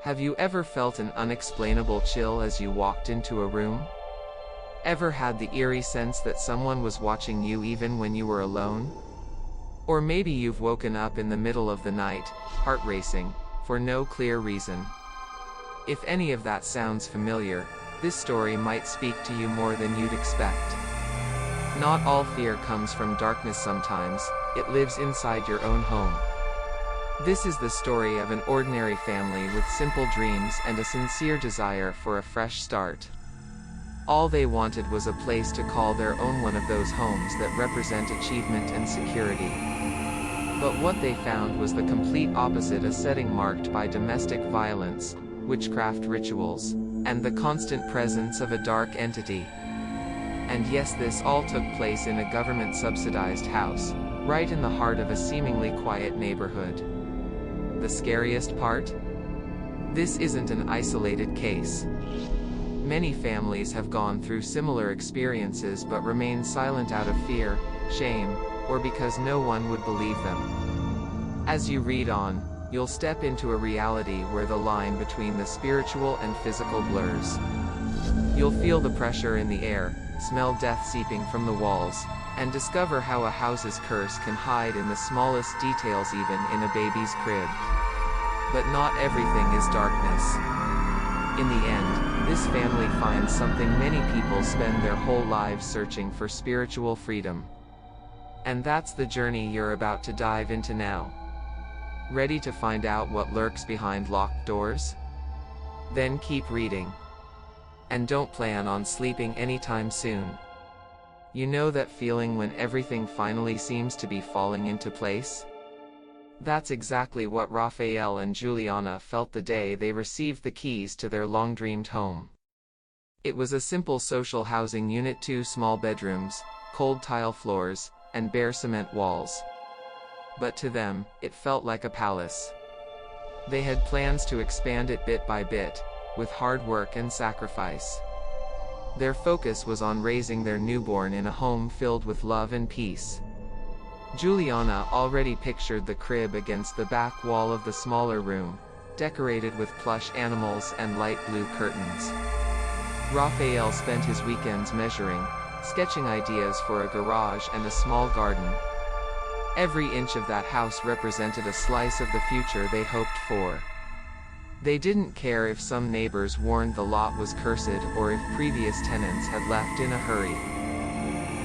Have you ever felt an unexplainable chill as you walked into a room? Ever had the eerie sense that someone was watching you even when you were alone? Or maybe you've woken up in the middle of the night, heart racing, for no clear reason. If any of that sounds familiar, this story might speak to you more than you'd expect. Not all fear comes from darkness. Sometimes it lives inside your own home. This is the story of an ordinary family with simple dreams and a sincere desire for a fresh start. All they wanted was a place to call their own, one of those homes that represent achievement and security. But what they found was the complete opposite, a setting marked by domestic violence, witchcraft rituals, and the constant presence of a dark entity. And yes, this all took place in a government-subsidized house, right in the heart of a seemingly quiet neighborhood. The scariest part? This isn't an isolated case. Many families have gone through similar experiences but remain silent out of fear, shame, or because no one would believe them. As you read on, you'll step into a reality where the line between the spiritual and physical blurs. You'll feel the pressure in the air, smell death seeping from the walls, and discover how a house's curse can hide in the smallest details, even in a baby's crib. But not everything is darkness. In the end, this family finds something many people spend their whole lives searching for: spiritual freedom. And that's the journey you're about to dive into now. Ready to find out what lurks behind locked doors? Then keep reading. And don't plan on sleeping anytime soon. You know that feeling when everything finally seems to be falling into place? That's exactly what Raphael and Juliana felt the day they received the keys to their long-dreamed home. It was a simple social housing unit, 2 small bedrooms, cold tile floors, and bare cement walls. But to them, it felt like a palace. They had plans to expand it bit by bit, with hard work and sacrifice. Their focus was on raising their newborn in a home filled with love and peace. Juliana already pictured the crib against the back wall of the smaller room, decorated with plush animals and light blue curtains. Raphael spent his weekends measuring, sketching ideas for a garage and a small garden. Every inch of that house represented a slice of the future they hoped for. They didn't care if some neighbors warned the lot was cursed or if previous tenants had left in a hurry.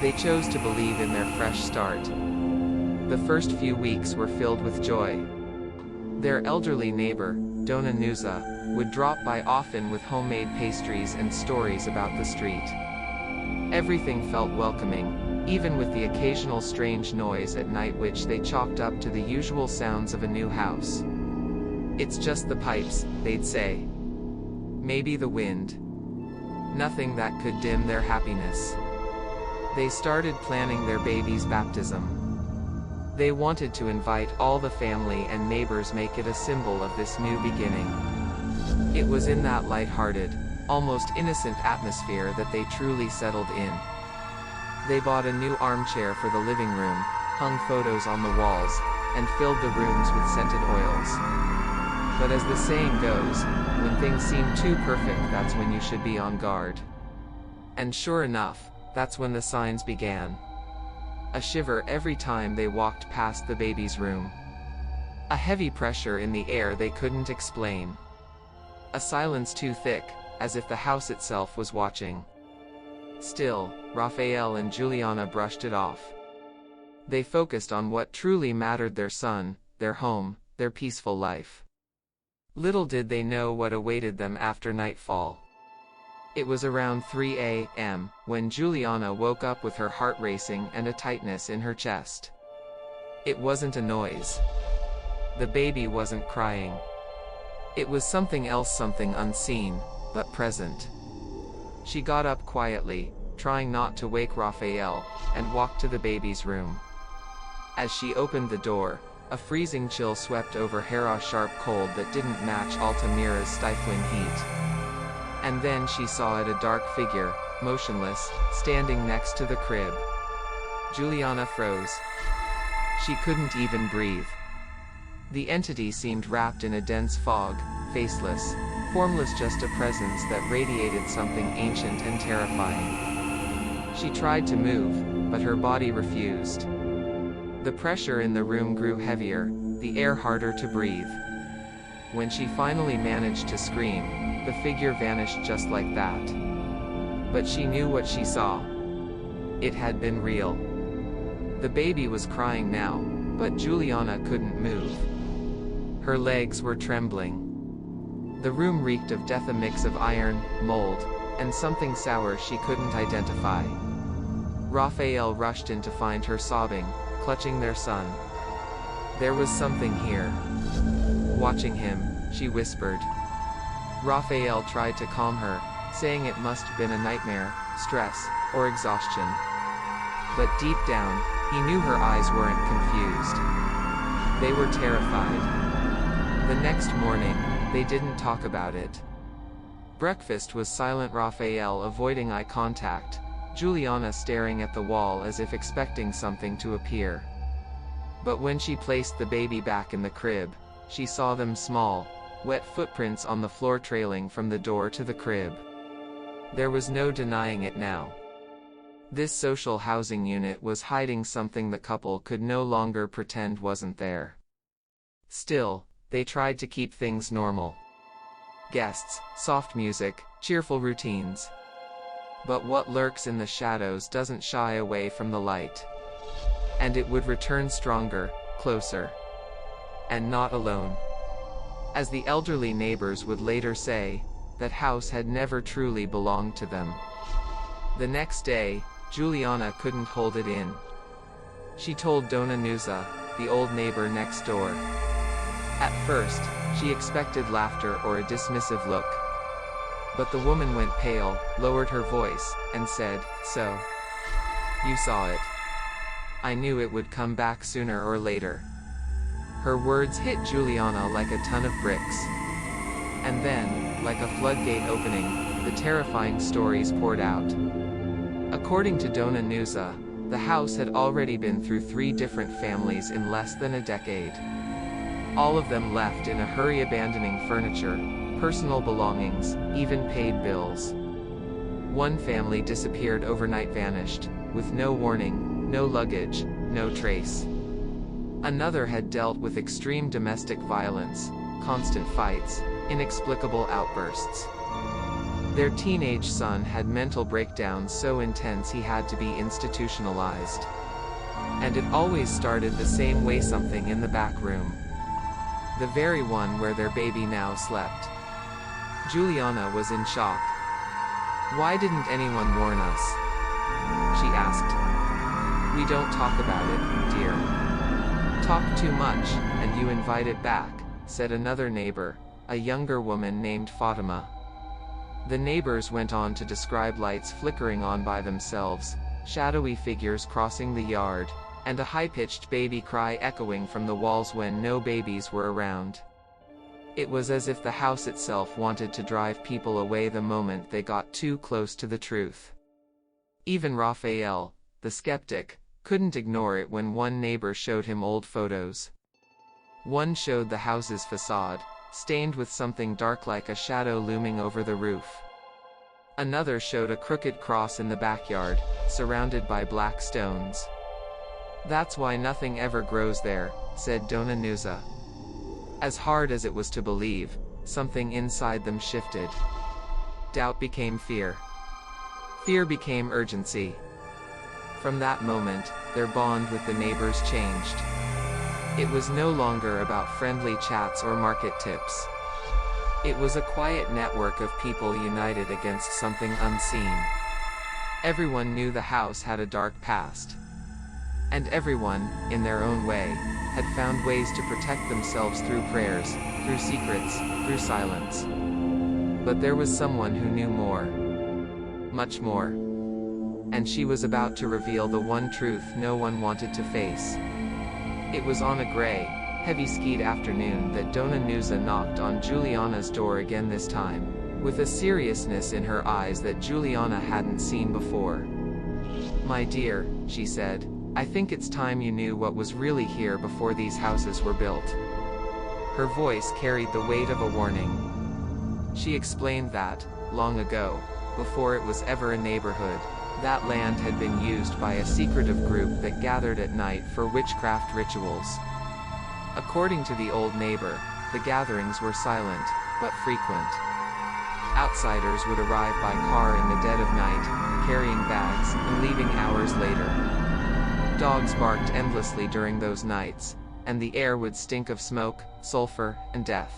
They chose to believe in their fresh start. The first few weeks were filled with joy. Their elderly neighbor, Dona Nusa, would drop by often with homemade pastries and stories about the street. Everything felt welcoming, even with the occasional strange noise at night which they chalked up to the usual sounds of a new house. "It's just the pipes," they'd say. "Maybe the wind." Nothing that could dim their happiness. They started planning their baby's baptism. They wanted to invite all the family and neighbors, make it a symbol of this new beginning. It was in that light-hearted, almost innocent atmosphere that they truly settled in. They bought a new armchair for the living room, hung photos on the walls, and filled the rooms with scented oils. But as the saying goes, when things seem too perfect, that's when you should be on guard. And sure enough, that's when the signs began. A shiver every time they walked past the baby's room. A heavy pressure in the air they couldn't explain. A silence too thick, as if the house itself was watching. Still, Raphael and Juliana brushed it off. They focused on what truly mattered: their son, their home, their peaceful life. Little did they know what awaited them after nightfall. It was around 3 a.m. when Juliana woke up with her heart racing and a tightness in her chest. It wasn't a noise. The baby wasn't crying. It was something else, something unseen, but present. She got up quietly, trying not to wake Raphael, and walked to the baby's room. As she opened the door, a freezing chill swept over her, a sharp cold that didn't match Altamira's stifling heat. And then she saw it, a dark figure, motionless, standing next to the crib. Juliana froze. She couldn't even breathe. The entity seemed wrapped in a dense fog, faceless, formless, just a presence that radiated something ancient and terrifying. She tried to move, but her body refused. The pressure in the room grew heavier, the air harder to breathe. When she finally managed to scream, the figure vanished just like that. But she knew what she saw. It had been real. The baby was crying now, but Juliana couldn't move. Her legs were trembling. The room reeked of death, a mix of iron, mold, and something sour she couldn't identify. Raphael rushed in to find her sobbing, clutching their son. There was something here. Watching him, she whispered. Raphael tried to calm her, saying it must have been a nightmare, stress, or exhaustion. But deep down, he knew her eyes weren't confused. They were terrified. The next morning, they didn't talk about it. Breakfast was silent, Raphael avoiding eye contact, Juliana staring at the wall as if expecting something to appear. But when she placed the baby back in the crib, she saw them small, wet footprints on the floor trailing from the door to the crib. There was no denying it now. This social housing unit was hiding something the couple could no longer pretend wasn't there. Still, they tried to keep things normal. Guests, soft music, cheerful routines. But what lurks in the shadows doesn't shy away from the light. And it would return stronger, closer. And not alone. As the elderly neighbors would later say, that house had never truly belonged to them. The next day, Juliana couldn't hold it in. She told Dona Nusa, the old neighbor next door. At first, she expected laughter or a dismissive look. But the woman went pale, lowered her voice, and said, "So, you saw it. I knew it would come back sooner or later." Her words hit Juliana like a ton of bricks. And then, like a floodgate opening, the terrifying stories poured out. According to Dona Nusa, the house had already been through 3 different families in less than a decade. All of them left in a hurry, abandoning furniture, personal belongings, even paid bills. One family disappeared overnight, vanished, with no warning, no luggage, no trace. Another had dealt with extreme domestic violence, constant fights, inexplicable outbursts. Their teenage son had mental breakdowns so intense he had to be institutionalized. And it always started the same way, something in the back room. The very one where their baby now slept. Juliana was in shock. "Why didn't anyone warn us?" she asked. "We don't talk about it, dear." "Talk too much, and you invite it back," said another neighbor, a younger woman named Fatima. The neighbors went on to describe lights flickering on by themselves, shadowy figures crossing the yard, and a high-pitched baby cry echoing from the walls when no babies were around. It was as if the house itself wanted to drive people away the moment they got too close to the truth. Even Raphael, the skeptic, couldn't ignore it when one neighbor showed him old photos. One showed the house's facade, stained with something dark like a shadow looming over the roof. Another showed a crooked cross in the backyard, surrounded by black stones. "That's why nothing ever grows there," said Dona Nusa. As hard as it was to believe, something inside them shifted. Doubt became fear. Fear became urgency. From that moment, their bond with the neighbors changed. It was no longer about friendly chats or market tips. It was a quiet network of people united against something unseen. Everyone knew the house had a dark past. And everyone, in their own way, had found ways to protect themselves through prayers, through secrets, through silence. But there was someone who knew more. Much more. And she was about to reveal the one truth no one wanted to face. It was on a gray, heavy-skied afternoon that Dona Nusa knocked on Juliana's door again, this time, with a seriousness in her eyes that Juliana hadn't seen before. "My dear," she said, "I think it's time you knew what was really here before these houses were built." Her voice carried the weight of a warning. She explained that, long ago, before it was ever a neighborhood, that land had been used by a secretive group that gathered at night for witchcraft rituals. According to the old neighbor, the gatherings were silent, but frequent. Outsiders would arrive by car in the dead of night, carrying bags, and leaving hours later. Dogs barked endlessly during those nights, and the air would stink of smoke, sulfur, and death.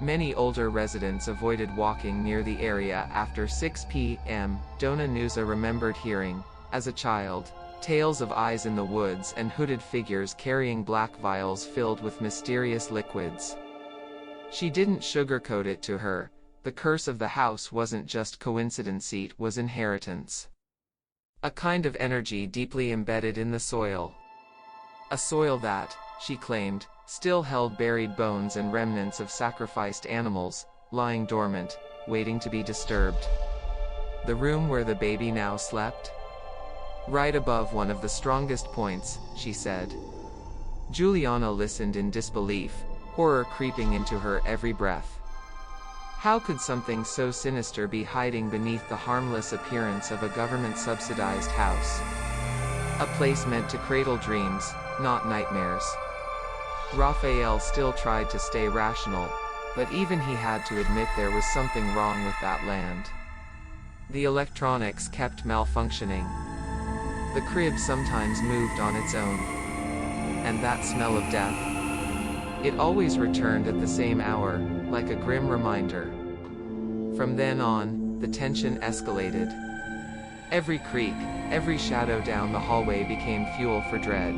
Many older residents avoided walking near the area after 6 p.m. Dona Nusa remembered hearing, as a child, tales of eyes in the woods and hooded figures carrying black vials filled with mysterious liquids. She didn't sugarcoat it to her. The curse of the house wasn't just coincidence, it was inheritance. A kind of energy deeply embedded in the soil. A soil that, she claimed, still held buried bones and remnants of sacrificed animals, lying dormant, waiting to be disturbed. The room where the baby now slept? Right above one of the strongest points, she said. Juliana listened in disbelief, horror creeping into her every breath. How could something so sinister be hiding beneath the harmless appearance of a government-subsidized house? A place meant to cradle dreams, not nightmares. Raphael still tried to stay rational, but even he had to admit there was something wrong with that land. The electronics kept malfunctioning. The crib sometimes moved on its own. And that smell of death. It always returned at the same hour, like a grim reminder. From then on, the tension escalated. Every creak, every shadow down the hallway became fuel for dread.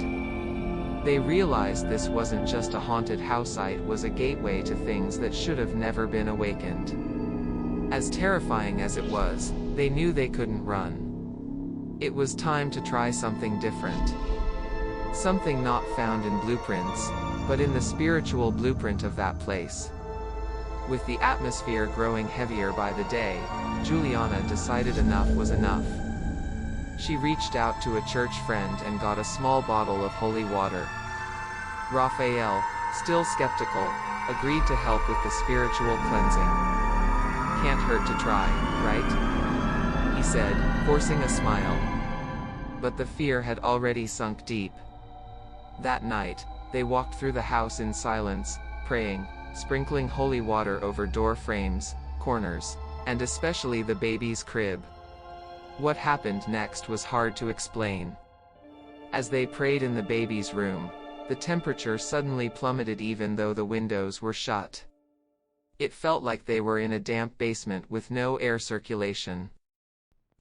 They realized this wasn't just a haunted house, it was a gateway to things that should have never been awakened. As terrifying as it was, they knew they couldn't run. It was time to try something different. Something not found in blueprints, but in the spiritual blueprint of that place. With the atmosphere growing heavier by the day, Juliana decided enough was enough. She reached out to a church friend and got a small bottle of holy water. Raphael, still skeptical, agreed to help with the spiritual cleansing. Can't hurt to try, right? He said, forcing a smile. But the fear had already sunk deep. That night, they walked through the house in silence, praying, sprinkling holy water over door frames, corners, and especially the baby's crib. What happened next was hard to explain. As they prayed in the baby's room, the temperature suddenly plummeted even though the windows were shut. It felt like they were in a damp basement with no air circulation.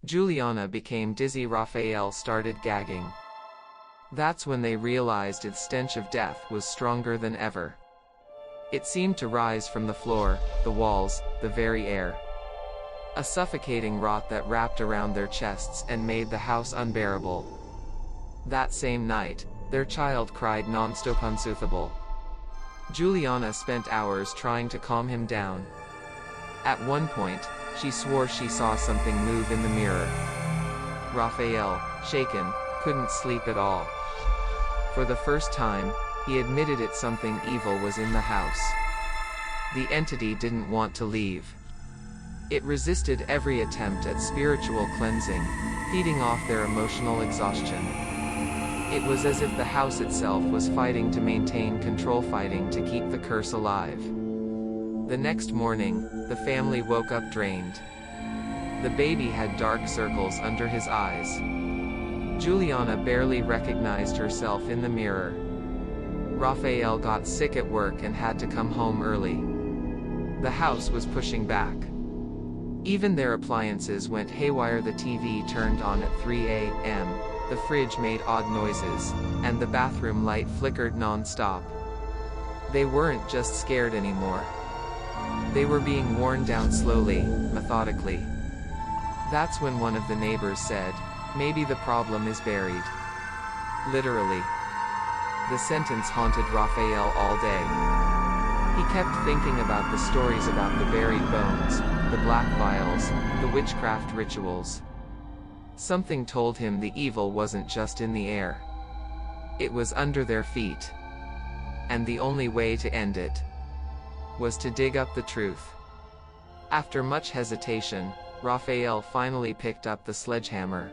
Juliana became dizzy. Raphael started gagging. That's when they realized its stench of death was stronger than ever. It seemed to rise from the floor, the walls, the very air. A suffocating rot that wrapped around their chests and made the house unbearable. That same night, their child cried non-stop, unsoothable. Juliana spent hours trying to calm him down. At one point, she swore she saw something move in the mirror. Raphael, shaken, couldn't sleep at all. For the first time, he admitted something evil was in the house. The entity didn't want to leave. It resisted every attempt at spiritual cleansing, feeding off their emotional exhaustion. It was as if the house itself was fighting to maintain control, fighting to keep the curse alive. The next morning, the family woke up drained. The baby had dark circles under his eyes. Juliana barely recognized herself in the mirror. Raphael got sick at work and had to come home early. The house was pushing back. Even their appliances went haywire. The TV turned on at 3 a.m., the fridge made odd noises, and the bathroom light flickered non-stop. They weren't just scared anymore. They were being worn down slowly, methodically. That's when one of the neighbors said, "Maybe the problem is buried." Literally. The sentence haunted Raphael all day. He kept thinking about the stories about the buried bones, the black vials, the witchcraft rituals. Something told him the evil wasn't just in the air. It was under their feet. and the only way to end it was to dig up the truth. After much hesitation, Raphael finally picked up the sledgehammer.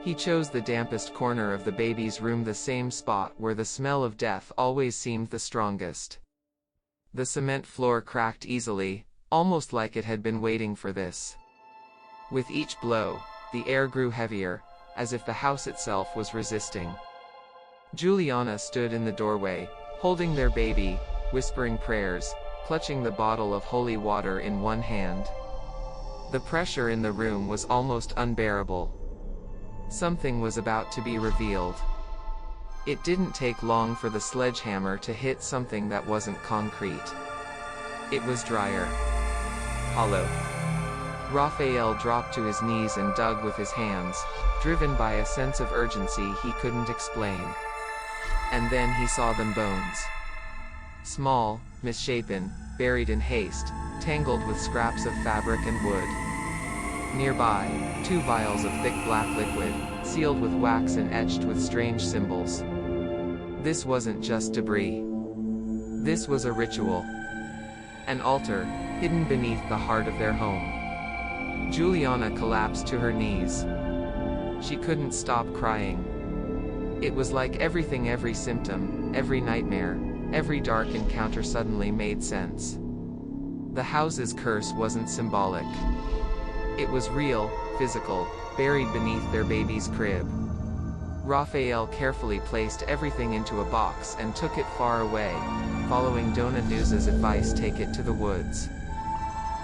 He chose the dampest corner of the baby's room, the same spot where the smell of death always seemed the strongest. The cement floor cracked easily, almost like it had been waiting for this. With each blow, the air grew heavier, as if the house itself was resisting. Juliana stood in the doorway, holding their baby, whispering prayers, clutching the bottle of holy water in one hand. The pressure in the room was almost unbearable. Something was about to be revealed. It didn't take long for the sledgehammer to hit something that wasn't concrete. It was dryer. Hollow. Raphael dropped to his knees and dug with his hands, driven by a sense of urgency he couldn't explain. And then he saw them: bones. Small, misshapen, buried in haste, tangled with scraps of fabric and wood. Nearby, 2 vials of thick black liquid, sealed with wax and etched with strange symbols. This wasn't just debris. This was a ritual. An altar, hidden beneath the heart of their home. Juliana collapsed to her knees. She couldn't stop crying. It was like everything, every symptom, every nightmare, every dark encounter suddenly made sense. The house's curse wasn't symbolic. It was real, physical, buried beneath their baby's crib. Raphael carefully placed everything into a box and took it far away, following Dona Nusa's advice: take it to the woods.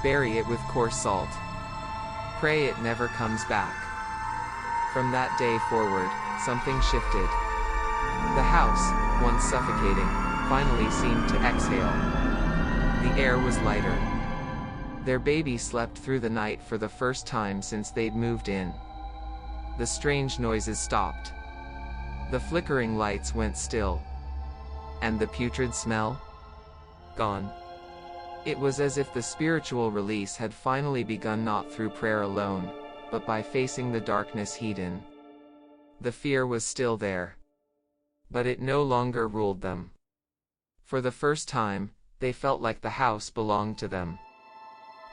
Bury it with coarse salt. Pray it never comes back. From that day forward, something shifted. The house, once suffocating, finally seemed to exhale. The air was lighter. Their baby slept through the night for the first time since they'd moved in. The strange noises stopped. The flickering lights went still. And the putrid smell? Gone. It was as if the spiritual release had finally begun, not through prayer alone, but by facing the darkness he'd in. The fear was still there. But it no longer ruled them. For the first time, they felt like the house belonged to them.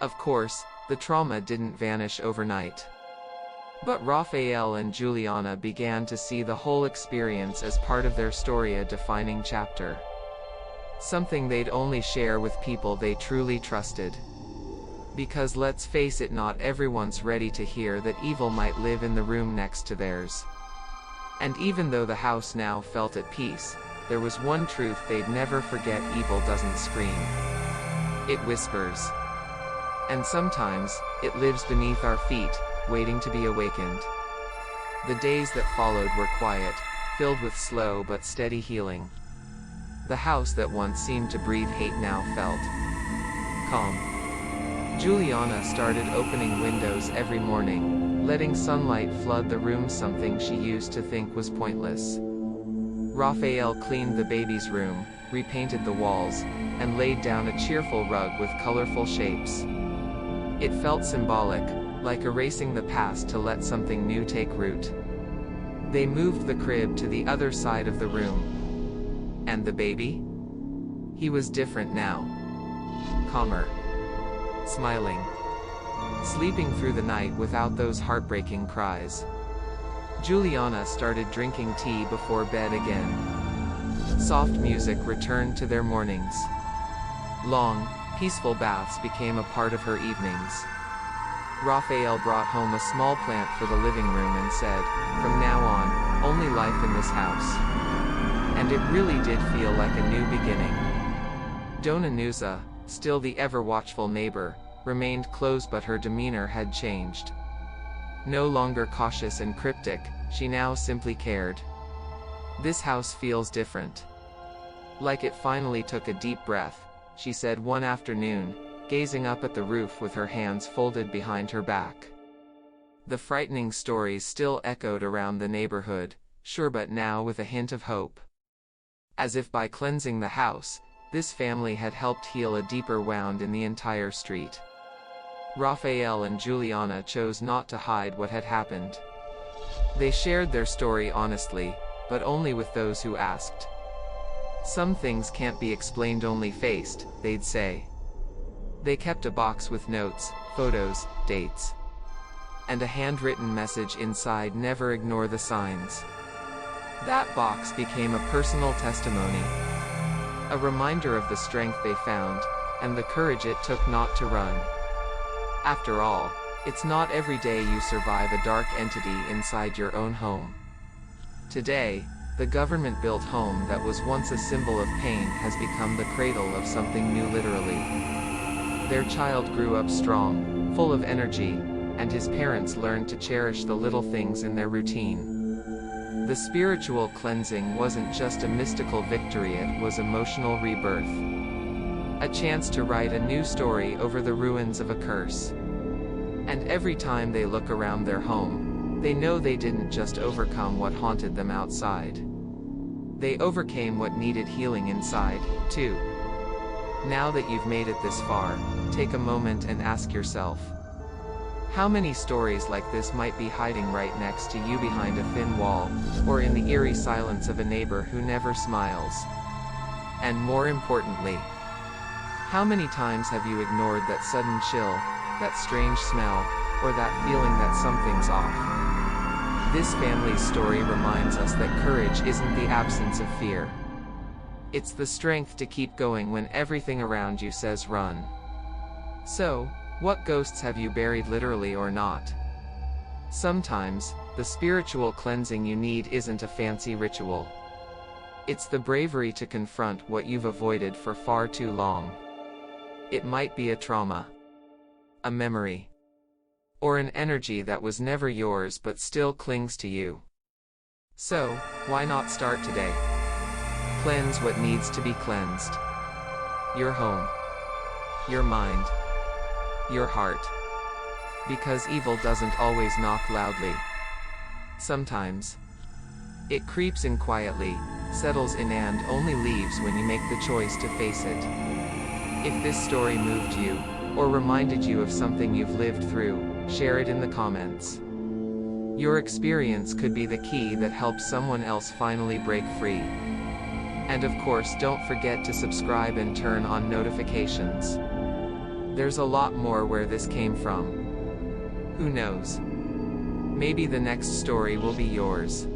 Of course, the trauma didn't vanish overnight. But Raphael and Juliana began to see the whole experience as part of their story, a defining chapter. Something they'd only share with people they truly trusted. Because let's face it, not everyone's ready to hear that evil might live in the room next to theirs. And even though the house now felt at peace, there was one truth they'd never forget: evil doesn't scream. It whispers. And sometimes, it lives beneath our feet, waiting to be awakened. The days that followed were quiet, filled with slow but steady healing. The house that once seemed to breathe hate now felt calm. Juliana started opening windows every morning, letting sunlight flood the room, something she used to think was pointless. Raphael cleaned the baby's room, repainted the walls, and laid down a cheerful rug with colorful shapes. It felt symbolic, like erasing the past to let something new take root. They moved the crib to the other side of the room. And the baby? He was different now. Calmer. Smiling. Sleeping through the night without those heartbreaking cries. Juliana started drinking tea before bed again. Soft music returned to their mornings. Long, peaceful baths became a part of her evenings. Raphael brought home a small plant for the living room and said, "From now on, only life in this house." And it really did feel like a new beginning. Dona Nusa, still the ever-watchful neighbor, remained close, but her demeanor had changed. No longer cautious and cryptic, she now simply cared. "This house feels different." Like it finally took a deep breath, she said one afternoon, gazing up at the roof with her hands folded behind her back. The frightening stories still echoed around the neighborhood, sure, but now with a hint of hope. As if by cleansing the house, this family had helped heal a deeper wound in the entire street. Raphael and Juliana chose not to hide what had happened. They shared their story honestly, but only with those who asked. Some things can't be explained, only faced, they'd say. They kept a box with notes, photos, dates, and a handwritten message inside: never ignore the signs. That box became a personal testimony, a reminder of the strength they found, and the courage it took not to run. After all, it's not every day you survive a dark entity inside your own home. Today, the government-built home that was once a symbol of pain has become the cradle of something new, literally. Their child grew up strong, full of energy, and his parents learned to cherish the little things in their routine. The spiritual cleansing wasn't just a mystical victory, it was emotional rebirth. A chance to write a new story over the ruins of a curse. And every time they look around their home, they know they didn't just overcome what haunted them outside. They overcame what needed healing inside, too. Now that you've made it this far, take a moment and ask yourself, how many stories like this might be hiding right next to you, behind a thin wall, or in the eerie silence of a neighbor who never smiles? And more importantly, how many times have you ignored that sudden chill, that strange smell, or that feeling that something's off? This family's story reminds us that courage isn't the absence of fear. It's the strength to keep going when everything around you says run. So, what ghosts have you buried, literally or not? Sometimes, the spiritual cleansing you need isn't a fancy ritual. It's the bravery to confront what you've avoided for far too long. It might be a trauma, a memory, or an energy that was never yours but still clings to you. So, why not start today? Cleanse what needs to be cleansed. Your home, your mind, your heart. Because evil doesn't always knock loudly. Sometimes, it creeps in quietly, settles in, and only leaves when you make the choice to face it. If this story moved you, or reminded you of something you've lived through, share it in the comments. Your experience could be the key that helps someone else finally break free. And of course, don't forget to subscribe and turn on notifications. There's a lot more where this came from. Who knows? Maybe the next story will be yours.